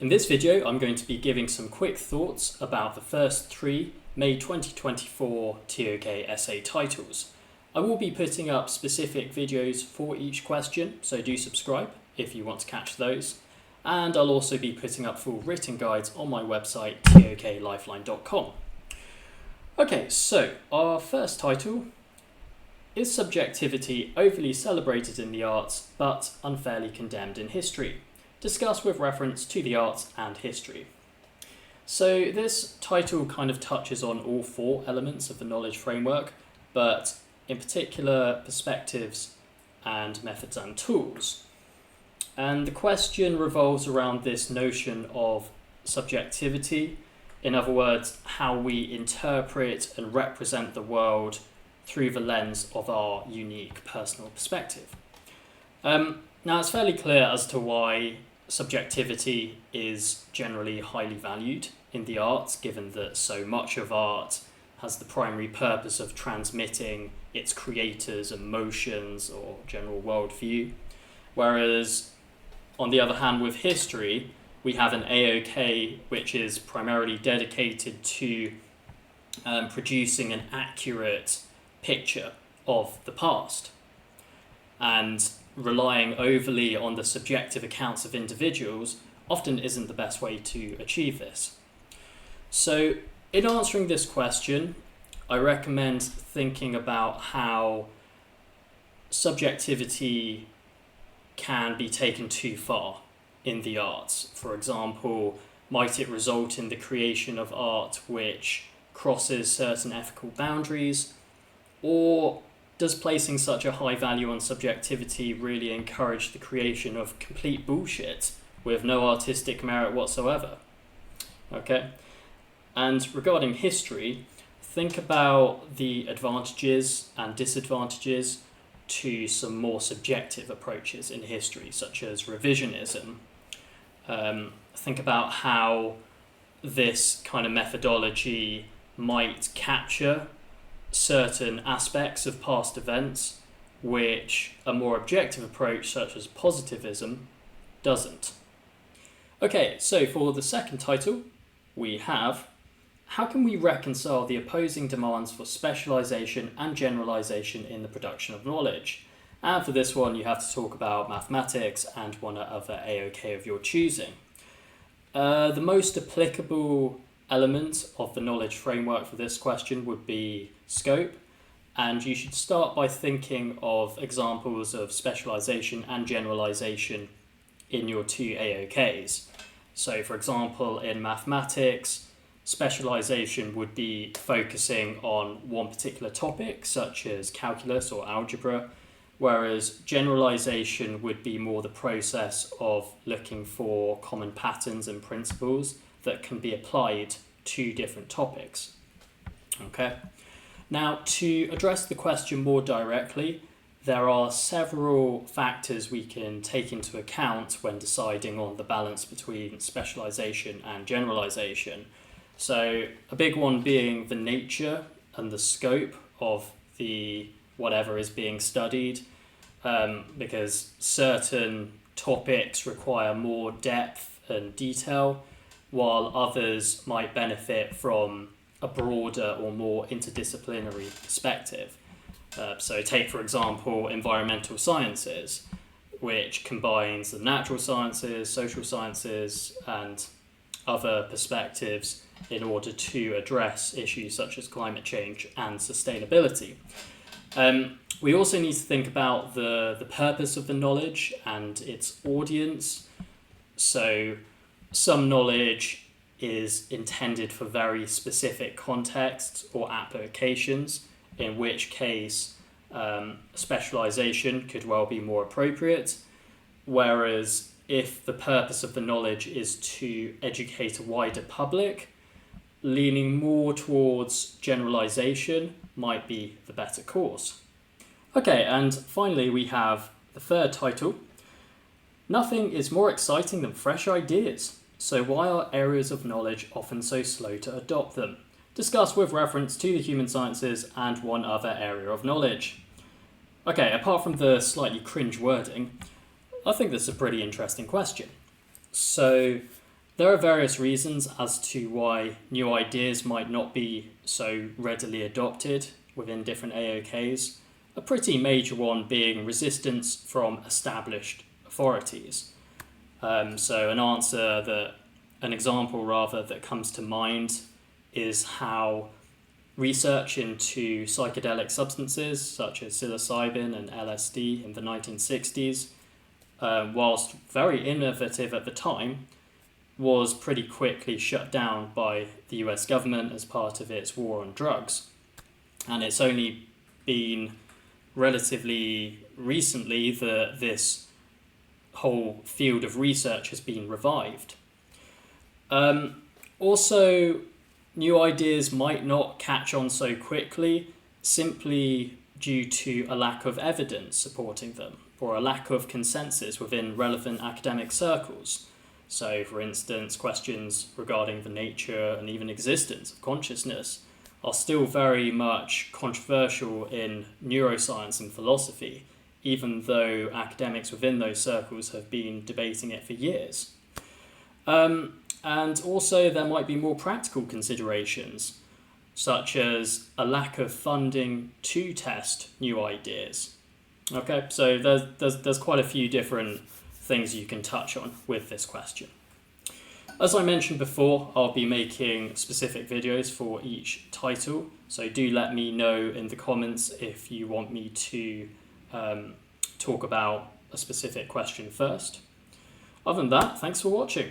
In this video, I'm going to be giving some quick thoughts about the first 3 May 2024 TOK essay titles. I will be putting up specific videos for each question, so do subscribe if you want to catch those. And I'll also be putting up full written guides on my website, toklifeline.com. Okay, so our first title is Subjectivity overly celebrated in the arts but unfairly condemned in history? Discussed with reference to the arts and history. So this title kind of touches on all 4 elements of the knowledge framework, but in particular perspectives and methods and tools. And the question revolves around this notion of subjectivity, in other words, how we interpret and represent the world through the lens of our unique personal perspective. Now it's fairly clear as to why subjectivity is generally highly valued in the arts, given that so much of art has the primary purpose of transmitting its creators' emotions or general worldview. Whereas, on the other hand, with history, we have an AOK which is primarily dedicated to producing an accurate picture of the past. And relying overly on the subjective accounts of individuals often isn't the best way to achieve this. So, in answering this question, I recommend thinking about how subjectivity can be taken too far in the arts. For example, might it result in the creation of art which crosses certain ethical boundaries, or does placing such a high value on subjectivity really encourage the creation of complete bullshit with no artistic merit whatsoever? Okay? And regarding history, think about the advantages and disadvantages to some more subjective approaches in history, such as revisionism. Think about how this kind of methodology might capture certain aspects of past events which a more objective approach such as positivism doesn't. Okay, so for the second title we have, how can we reconcile the opposing demands for specialization and generalization in the production of knowledge? And for this one you have to talk about mathematics and one other AOK of your choosing. The most applicable element of the knowledge framework for this question would be scope, and you should start by thinking of examples of specialization and generalization in your 2 AOKs. So for example, in mathematics, specialization would be focusing on one particular topic, such as calculus or algebra, whereas generalization would be more the process of looking for common patterns and principles that can be applied to different topics. Okay. Now, to address the question more directly, there are several factors we can take into account when deciding on the balance between specialization and generalization. So, a big one being the nature and the scope of the whatever is being studied, because certain topics require more depth and detail, while others might benefit from a broader or more interdisciplinary perspective. So take, for example, environmental sciences, which combines the natural sciences, social sciences, and other perspectives in order to address issues such as climate change and sustainability. We also need to think about the purpose of the knowledge and its audience. So some knowledge is intended for very specific contexts or applications, in which case specialization could well be more appropriate. Whereas if the purpose of the knowledge is to educate a wider public, leaning more towards generalization might be the better course. Okay, and finally we have the third title. Nothing is more exciting than fresh ideas. So why are areas of knowledge often so slow to adopt them? Discussed with reference to the human sciences and one other area of knowledge. Okay, apart from the slightly cringe wording, I think this is a pretty interesting question. So There are various reasons as to why new ideas might not be so readily adopted within different AOKs, a pretty major one being resistance from established authorities. So an example rather that comes to mind is how research into psychedelic substances such as psilocybin and LSD in the 1960s, whilst very innovative at the time, was pretty quickly shut down by the US government as part of its war on drugs. And it's only been relatively recently that this whole field of research has been revived. Also, new ideas might not catch on so quickly simply due to a lack of evidence supporting them, or a lack of consensus within relevant academic circles. So, for instance, questions regarding the nature and even existence of consciousness are still very much controversial in neuroscience and philosophy, even though academics within those circles have been debating it for years. And also there might be more practical considerations, such as a lack of funding to test new ideas. Okay, so there's quite a few different things you can touch on with this question. As I mentioned before, I'll be making specific videos for each title, so do let me know in the comments if you want me to talk about a specific question first. Other than that, thanks for watching.